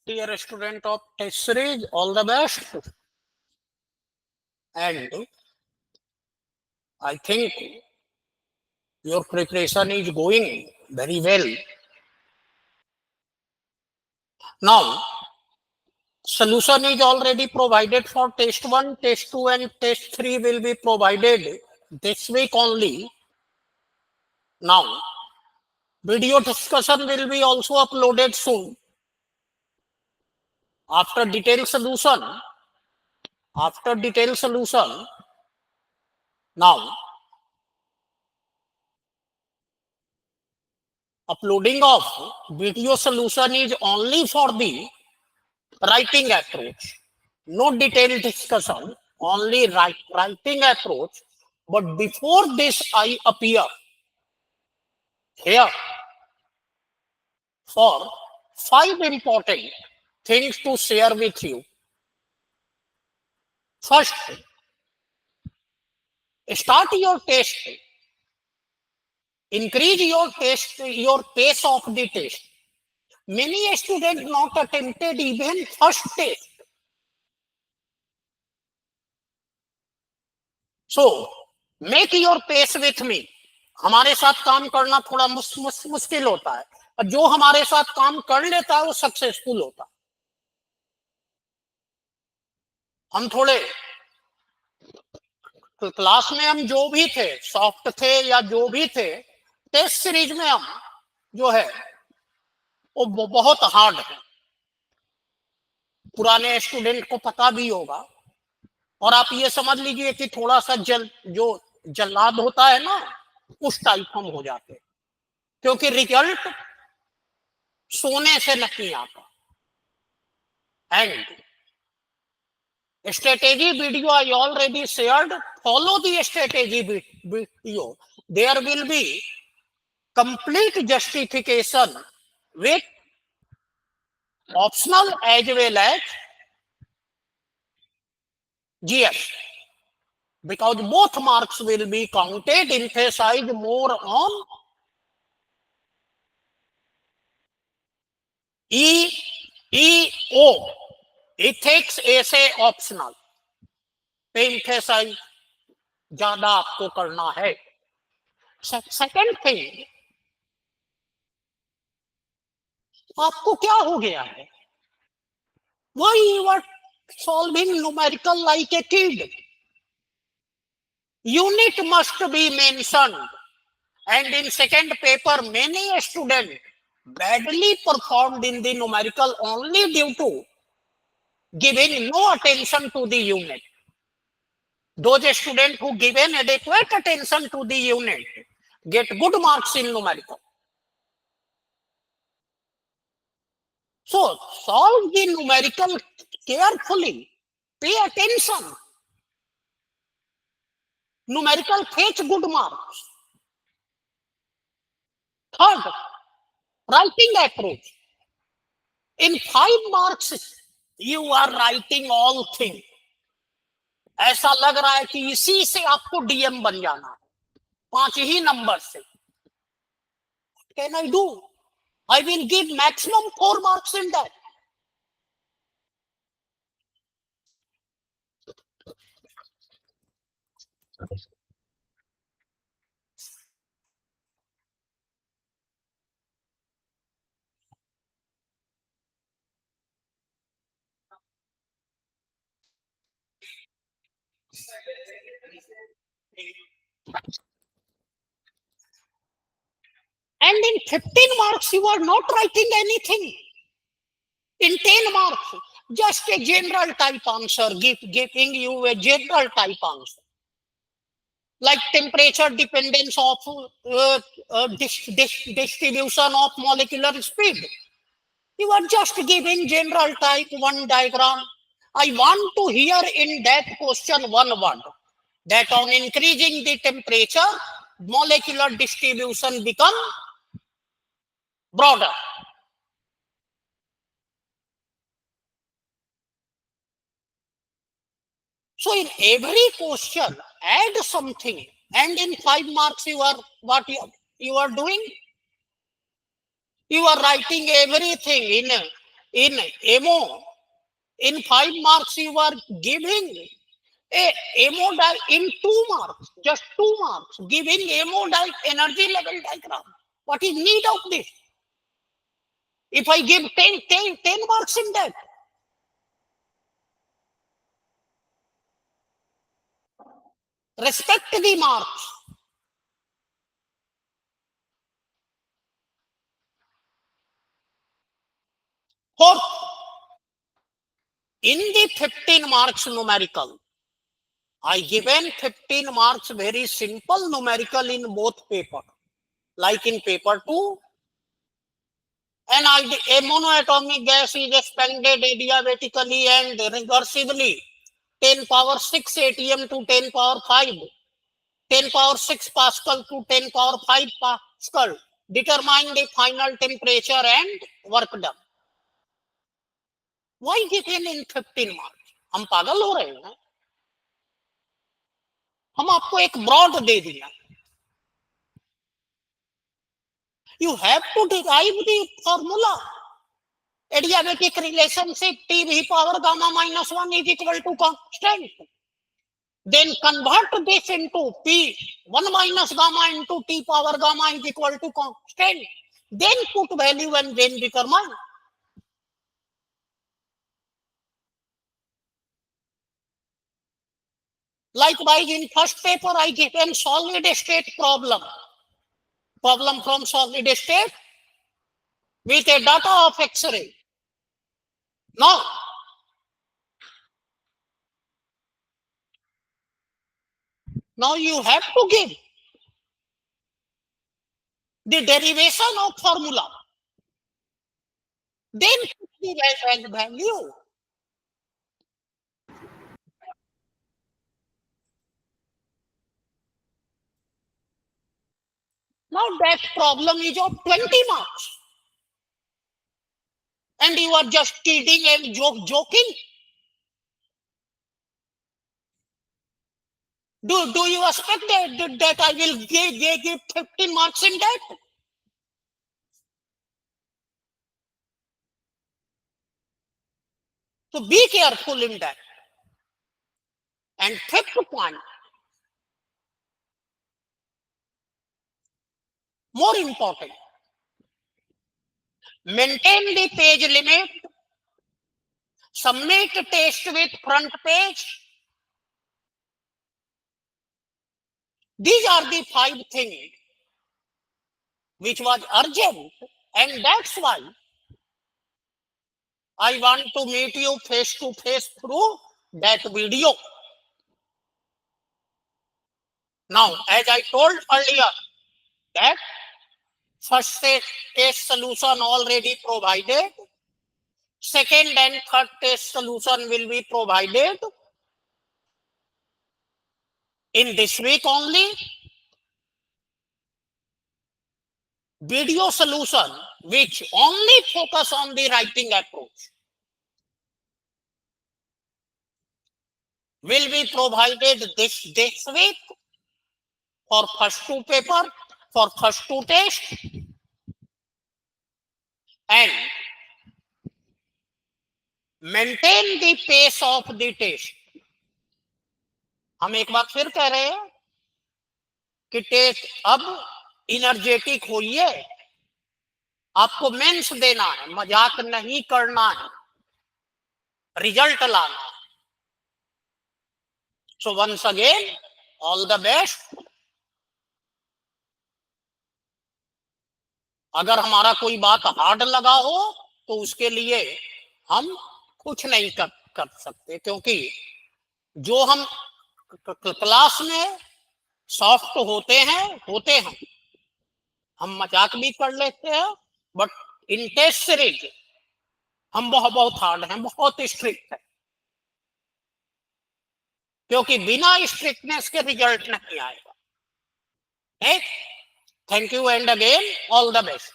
Dear student of test series, all the best. And I think your preparation is going very well. Now, solution is already provided for test 1, test 2 and test 3 will be provided this week only. Now, video discussion will be also uploaded soon. After detailed solution, now uploading of video solution is only for the writing approach. No detailed discussion, only writing approach. But before this, I appear here for 5 important things to share with you. First, start your test. Increase your pace of the test. Many students not attempted even first test. So, make your pace with me. हमारे साथ काम करना थोड़ा मुश्किल होता है, और जो हमारे साथ काम कर लेता है वो सक्सेसफुल होता है. हम थोड़े क्लास में हम जो भी थे, सॉफ्ट थे या जो भी थे, टेस्ट सीरीज में हम जो है वो बहुत हार्ड है. पुराने स्टूडेंट को पता भी होगा. और आप ये समझ लीजिए कि थोड़ा सा जल्लाद होता है ना, उस टाइप हम हो जाते हैं, क्योंकि रिजल्ट सोने से नहीं आता. And strategy video I already shared. Follow the strategy video. There will be complete justification with optional as well as GS, because both marks will be counted. Emphasize more on EO, ethics essay optional पे emphasize ज्यादा आपको करना है. Second thing, आपको क्या हो गया है? Why you are solving numerical like a kid? Unit must be mentioned, and in second paper many students badly performed in the numerical only due to giving no attention to the unit. Those students who given adequate attention to the unit get good marks in numerical. So solve the numerical carefully. Pay attention. Numerical fetch good marks. Third, writing approach. In 5 marks, you are writing all things. ऐसा लग रहा है कि इसी से आपको DM बन जाना है, 5 ही नंबर से. What can I do? I will give maximum 4 marks in that. And in 15 marks, you are not writing anything. In 10 marks, just a general type answer, giving you a general type answer. Like temperature dependence of distribution of molecular speed. You are just giving general type one diagram. I want to hear in that question one word, that on increasing the temperature, molecular distribution become broader. So in every question, add something, and in 5 marks you are what you are doing? You are writing everything in In AMO, in 5 marks, you are giving a AMO in 2 marks, just 2 marks, giving AMO energy level diagram. What is need of this? If I give 10 marks in that, respect the marks. Fourth, in the 15 marks numerical, I given 15 marks very simple numerical in both paper. Like in paper 2, a monoatomic gas is expanded adiabatically and reversibly 10 power 6 atm to 10 power 5, 10 power 6 Pascal to 10 power 5 Pascal. Determine the final temperature and work done. Why given in 15 marks? हम पागल हो रहे हैं? हम आपको एक broad दे दिया. You have to derive the formula. Adiabatic relationship T power gamma minus 1 is equal to constant. Then convert this into P 1 minus gamma into T power gamma is equal to constant. Then put value and then determine. Likewise, in first paper, I given solid state problem. Problem from solid state with a data of X-ray. Now you have to give the derivation of formula. Then put the value. Now that problem is of 20 marks. And you are just kidding and joking. Do you expect that I will give 15 marks in that? So be careful in that. And fifth point, more important, maintain the page limit, submit test with front page. These are the 5 things which was urgent, and that's why I want to meet you face to face through that video. Now, as I told earlier, that first test solution already provided, second and third test solution will be provided in this week only. Video solution which only focus on the writing approach will be provided this week for first 2 paper, for first 2 tests, and maintain the pace of the test. हम एक बार फिर कह रहे हैं कि test अब energetic होइए, आपको मेंस देना है, मजाक नहीं करना है, रिजल्ट लाना है. So once again all the best. अगर हमारा कोई बात हार्ड लगा हो तो उसके लिए हम कुछ नहीं कर सकते, क्योंकि जो हम क्लास में सॉफ्ट होते हैं, हम मजाक भी कर लेते हैं, बट इन टेस्ट सीरीज हम बहुत हार्ड हैं, बहुत स्ट्रिक्ट है, क्योंकि बिना स्ट्रिक्टनेस के रिजल्ट नहीं आएगा. Thank you and again all the best.